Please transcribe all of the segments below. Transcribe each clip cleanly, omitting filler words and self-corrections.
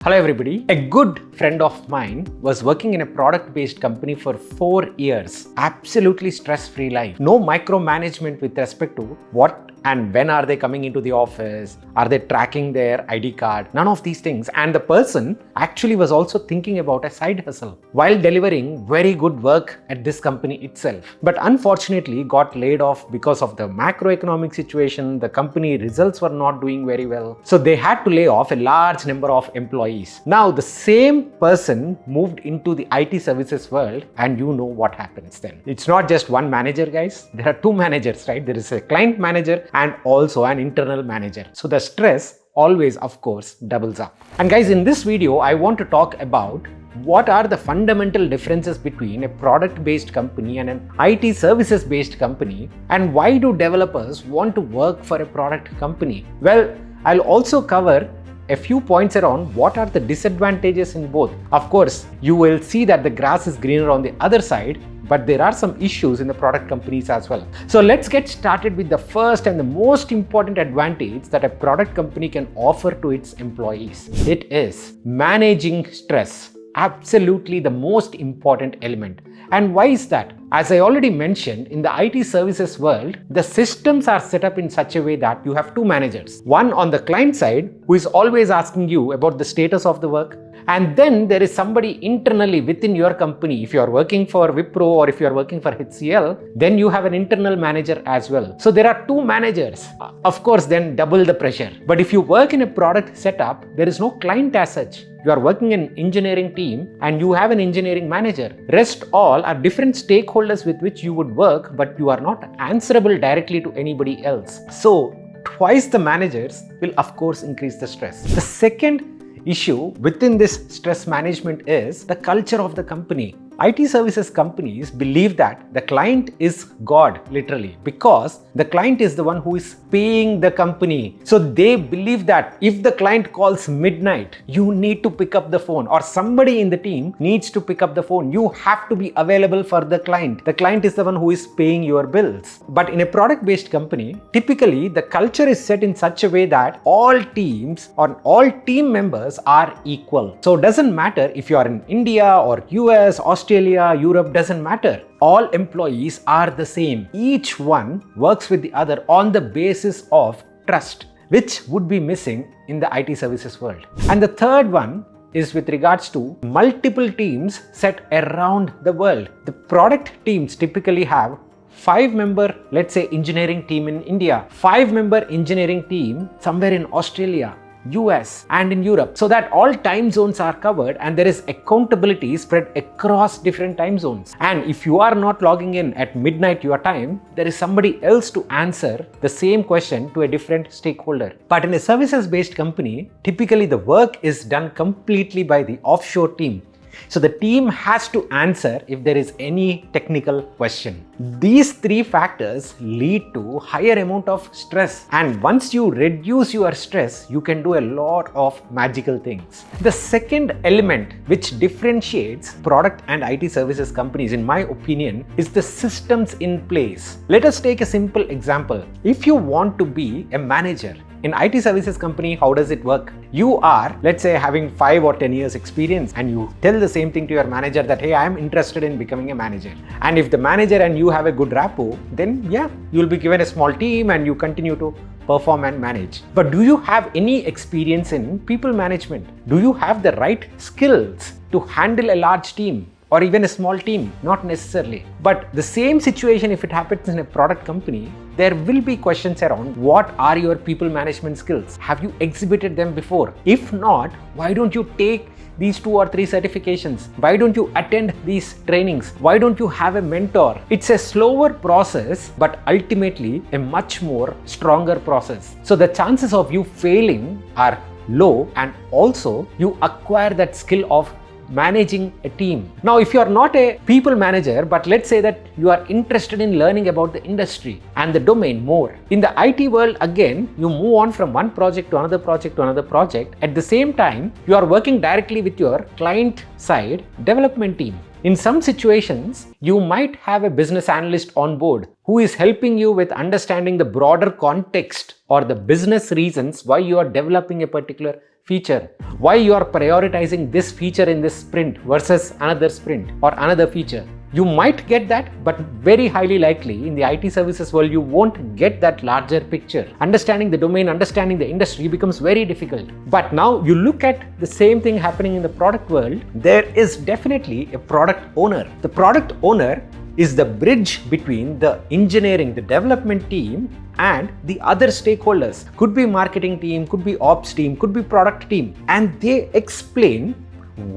Hello everybody. A good friend of mine was working in a product-based company for 4 years. Absolutely stress-free life. No micromanagement with respect to what and when are they coming into the office? Are they tracking their ID card? None of these things. And the person actually was also thinking about a side hustle while delivering very good work at this company itself. But unfortunately got laid off because of the macroeconomic situation. The company results were not doing very well. So they had to lay off a large number of employees. Now the same person moved into the IT services world, and you know what happens then. It's not just one manager, guys. There are two managers, right? There is a client manager and also an internal manager. So the stress always, of course, doubles up. And guys, in this video, I want to talk about what are the fundamental differences between a product-based company and an IT services-based company, and why do developers want to work for a product company? Well, I'll also cover a few points around what are the disadvantages in both. Of course, you will see that the grass is greener on the other side, but there are some issues in the product companies as well. So let's get started with the first and the most important advantage that a product company can offer to its employees. It is managing stress. Absolutely the most important element. And why is that? As I already mentioned, in the IT services world, the systems are set up in such a way that you have two managers. One on the client side who is always asking you about the status of the work. And then there is somebody internally within your company. If you are working for WIpro or if you are working for HCL, then you have an internal manager as well. So there are two managers. Of course, then double the pressure. But if you work in a product setup, there is no client as such. You are working in an engineering team and you have an engineering manager. Rest all are different stakeholders with which you would work, but you are not answerable directly to anybody else. So twice the managers will of course increase the stress. The second issue within this stress management is the culture of the company. IT services companies believe that the client is God, literally, because the client is the one who is paying the company. So they believe that if the client calls midnight, you need to pick up the phone, or somebody in the team needs to pick up the phone. You have to be available for the client. The client is the one who is paying your bills. But in a product-based company, typically the culture is set in such a way that all teams or all team members are equal. So it doesn't matter if you are in India or US, Australia, Europe, doesn't matter. All employees are the same. Each one works with the other on the basis of trust, which would be missing in the IT services world. And the third one is with regards to multiple teams set around the world. The product teams typically have 5-member, let's say, engineering team in India, 5-member engineering team somewhere in Australia, US and in Europe, so that all time zones are covered and there is accountability spread across different time zones. And if you are not logging in at midnight your time, there is somebody else to answer the same question to a different stakeholder. But in a services based company, typically the work is done completely by the offshore team. So the team has to answer if there is any technical question. These three factors lead to higher amount of stress. And once you reduce your stress, you can do a lot of magical things. The second element which differentiates product and IT services companies, in my opinion, is the systems in place. Let us take a simple example. If you want to be a manager, in IT services company, how does it work? You are, let's say, having 5 or 10 years experience and you tell the same thing to your manager that, hey, I am interested in becoming a manager. And if the manager and you have a good rapport, then yeah, you'll be given a small team and you continue to perform and manage. But do you have any experience in people management? Do you have the right skills to handle a large team? Or even a small team? Not necessarily. But the same situation, if it happens in a product company, there will be questions around what are your people management skills? Have you exhibited them before? If not, why don't you take these 2 or 3 certifications? Why don't you attend these trainings? Why don't you have a mentor? It's a slower process, but ultimately a much more stronger process. So the chances of you failing are low, and also you acquire that skill of managing a team. Now, if you are not a people manager, but let's say that you are interested in learning about the industry and the domain more. In the IT world, again, you move on from one project to another project to another project. At the same time, you are working directly with your client side development team. In some situations, you might have a business analyst on board who is helping you with understanding the broader context or the business reasons why you are developing a particular feature, why you are prioritizing this feature in this sprint versus another sprint or another feature. You might get that, but very highly likely in the IT services world, you won't get that larger picture. Understanding the domain, understanding the industry becomes very difficult. But now you look at the same thing happening in the product world, there is definitely a product owner. The product owner is the bridge between the engineering, the development team and the other stakeholders. Could be marketing team, could be ops team, could be product team. And they explain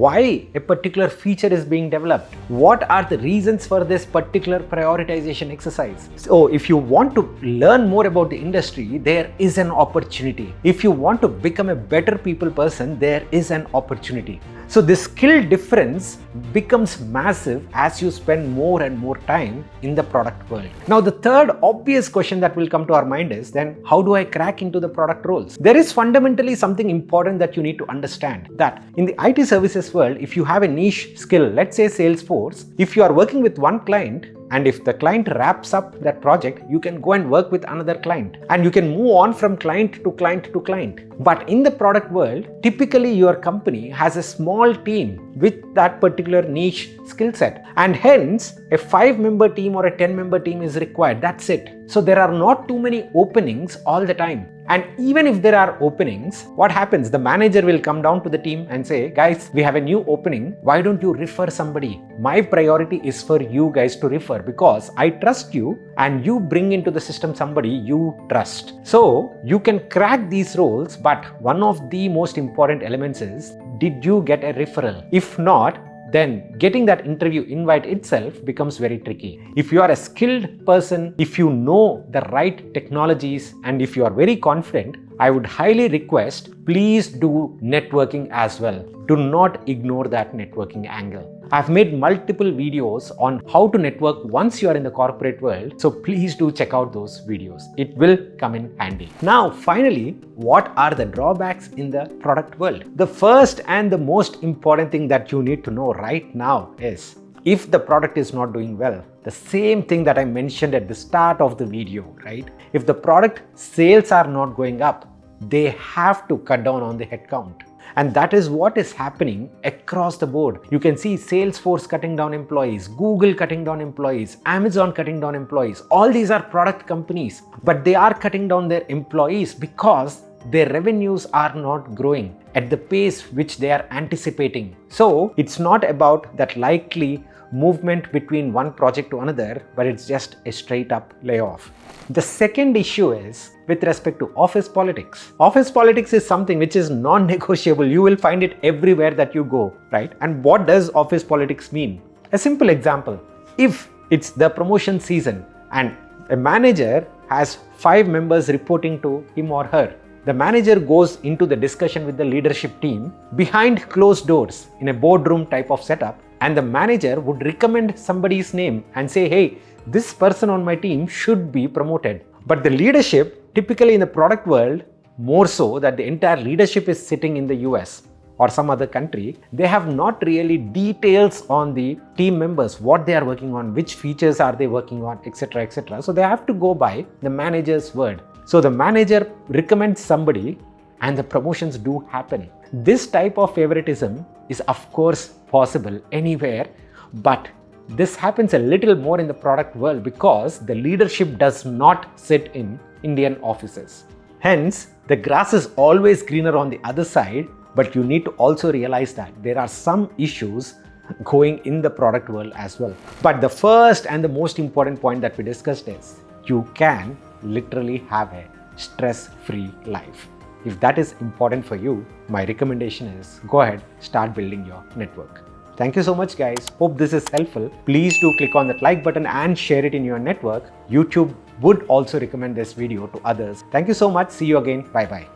why a particular feature is being developed. What are the reasons for this particular prioritization exercise? So if you want to learn more about the industry, there is an opportunity. If you want to become a better people person, there is an opportunity. So this skill difference becomes massive as you spend more and more time in the product world. Now the third obvious question that will come to our mind is then how do I crack into the product roles? There is fundamentally something important that you need to understand, that in the IT services world, if you have a niche skill, let's say Salesforce, if you are working with one client, and if the client wraps up that project, you can go and work with another client and you can move on from client to client to client. But in the product world, typically your company has a small team with that particular niche skill set. And hence, a 5-member team or a 10-member team is required. That's it. So there are not too many openings all the time. And even if there are openings, what happens? The manager will come down to the team and say, guys, we have a new opening. Why don't you refer somebody? My priority is for you guys to refer because I trust you and you bring into the system somebody you trust. So you can crack these roles, but one of the most important elements is, did you get a referral? If not, then getting that interview invite itself becomes very tricky. If you are a skilled person, if you know the right technologies, and if you are very confident, I would highly request, please do networking as well. Do not ignore that networking angle. I've made multiple videos on how to network once you are in the corporate world, so please do check out those videos. It will come in handy. Now, finally, what are the drawbacks in the product world? The first and the most important thing that you need to know right now is, if the product is not doing well, the same thing that I mentioned at the start of the video, right? If the product sales are not going up, they have to cut down on the headcount. And that is what is happening across the board. You can see Salesforce cutting down employees, Google cutting down employees, Amazon cutting down employees. All these are product companies, but they are cutting down their employees because their revenues are not growing at the pace which they are anticipating. So it's not about that likely movement between one project to another, but it's just a straight up layoff. The second issue is with respect to office politics. Office politics is something which is non-negotiable. You will find it everywhere that you go, right? And what does office politics mean? A simple example. If it's the promotion season and a manager has 5 members reporting to him or her, the manager goes into the discussion with the leadership team behind closed doors in a boardroom type of setup, and the manager would recommend somebody's name and say, hey, this person on my team should be promoted. But the leadership, typically in the product world, more so that the entire leadership is sitting in the US or some other country, they have not really details on the team members, what they are working on, which features are they working on, etc., etc. So they have to go by the manager's word. So the manager recommends somebody and the promotions do happen. This type of favoritism is of course possible anywhere, but this happens a little more in the product world because the leadership does not sit in Indian offices. Hence, the grass is always greener on the other side, but you need to also realize that there are some issues going in the product world as well. But the first and the most important point that we discussed is, you can literally have a stress-free life. If that is important for you, my recommendation is go ahead, start building your network. Thank you so much, guys. Hope this is helpful. Please do click on that like button and share it in your network. YouTube would also recommend this video to others. Thank you so much. See you again. Bye-bye.